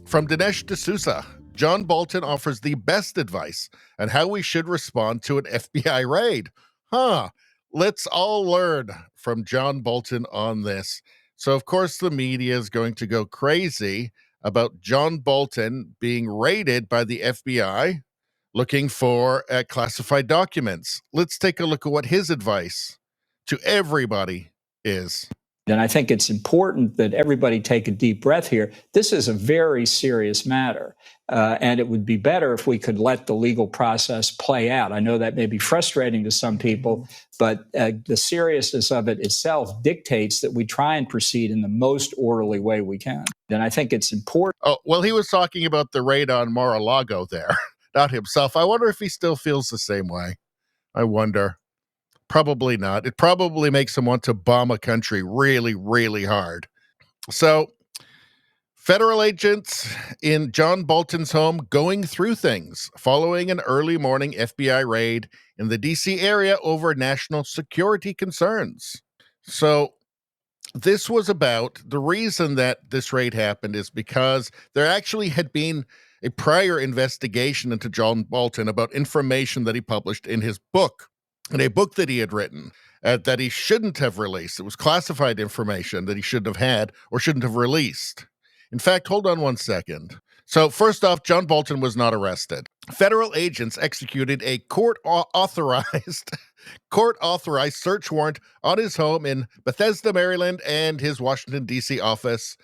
From Dinesh D'Souza, John Bolton offers the best advice on how we should respond to an FBI raid. Let's all learn from John Bolton on this. So, of course, the media is going to go crazy about John Bolton being raided by the FBI looking for classified documents. Let's take a look at what his advice to everybody is. And I think it's important that everybody take a deep breath here. This is a very serious matter, and it would be better if we could let the legal process play out. I know that may be frustrating to some people, but the seriousness of it itself dictates that we try and proceed in the most orderly way we can. And I think it's important. Oh, well, he was talking about the raid on Mar-a-Lago there, not himself. I wonder if he still feels the same way. I wonder. Probably not. It probably makes him want to bomb a country really, really hard. So, federal agents in John Bolton's home going through things following an early morning FBI raid in the D.C. area over national security concerns. So, this was about the reason that this raid happened is because there actually had been a prior investigation into John Bolton about information that he published in his book. In a book that he had written that he shouldn't have released. It was classified information that he shouldn't have had or shouldn't have released. In fact, hold on one second. So first off, John Bolton was not arrested. Federal agents executed a court-authorized search warrant on his home in Bethesda, Maryland, and his Washington, D.C. office.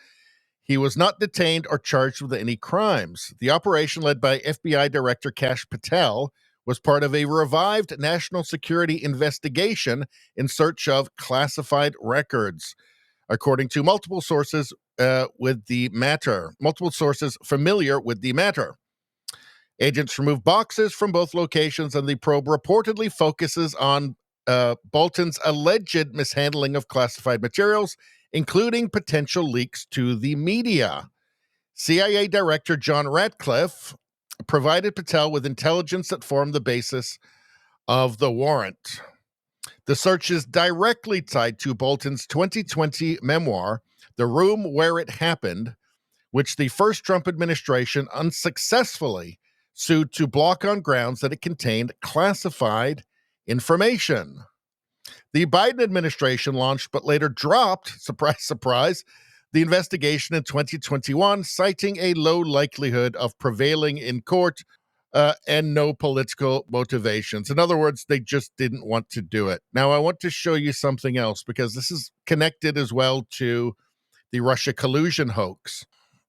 He was not detained or charged with any crimes. The operation, led by FBI Director Kash Patel, was part of a revived national security investigation in search of classified records, according to multiple sources with the matter. Multiple sources familiar with the matter. Agents removed boxes from both locations, and the probe reportedly focuses on Bolton's alleged mishandling of classified materials, including potential leaks to the media. CIA Director John Ratcliffe provided Patel with intelligence that formed the basis of the warrant. The search is directly tied to Bolton's 2020 memoir, The Room Where It Happened, which the first Trump administration unsuccessfully sued to block on grounds that it contained classified information. The Biden administration launched but later dropped, surprise, surprise, the investigation in 2021, citing a low likelihood of prevailing in court and no political motivations. In other words, they just didn't want to do it. Now, I want to show you something else because this is connected as well to the Russia collusion hoax.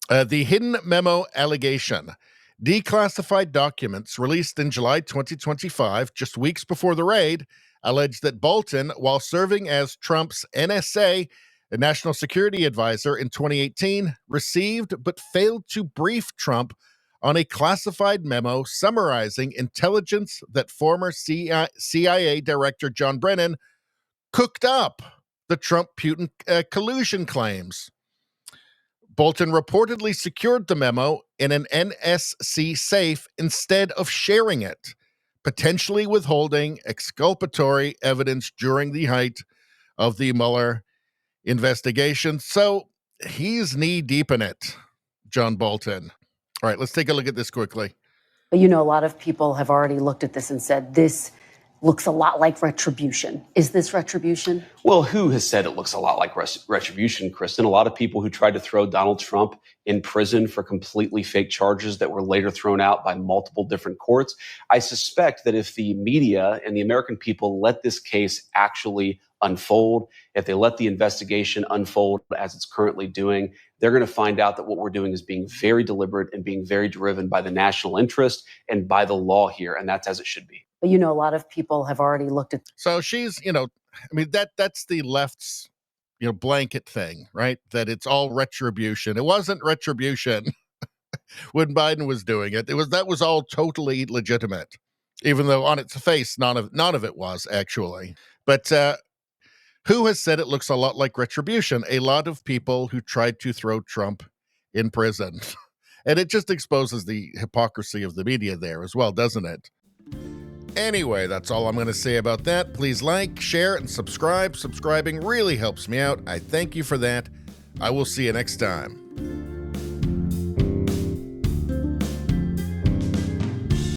The hidden memo allegation. Declassified documents released in July 2025, just weeks before the raid, alleged that Bolton, while serving as Trump's NSA, a national security advisor in 2018, received but failed to brief Trump on a classified memo summarizing intelligence that former CIA Director John Brennan cooked up the Trump-Putin collusion claims. Bolton reportedly secured the memo in an NSC safe instead of sharing it, potentially withholding exculpatory evidence during the height of the Mueller investigation. So he's knee deep in it, John Bolton. All right, let's take a look at this quickly. You know, a lot of people have already looked at this and said, this looks a lot like retribution. Is this retribution? Well, who has said it looks a lot like retribution, Kristen? A lot of people who tried to throw Donald Trump in prison for completely fake charges that were later thrown out by multiple different courts. I suspect that if the media and the American people let this case actually unfold, if they let the investigation unfold as it's currently doing, they're going to find out that what we're doing is being very deliberate and being very driven by the national interest and by the law here. And that's as it should be. You know, a lot of people have already looked at. So she's, that's the left's, blanket thing, right? That it's all retribution. It wasn't retribution when Biden was doing it. That was all totally legitimate, even though on its face, none of it was actually. But who has said it looks a lot like retribution? A lot of people who tried to throw Trump in prison. And it just exposes the hypocrisy of the media there as well, doesn't it? Anyway, that's all I'm going to say about that. Please like, share, and subscribe. Subscribing really helps me out. I thank you for that. I will see you next time.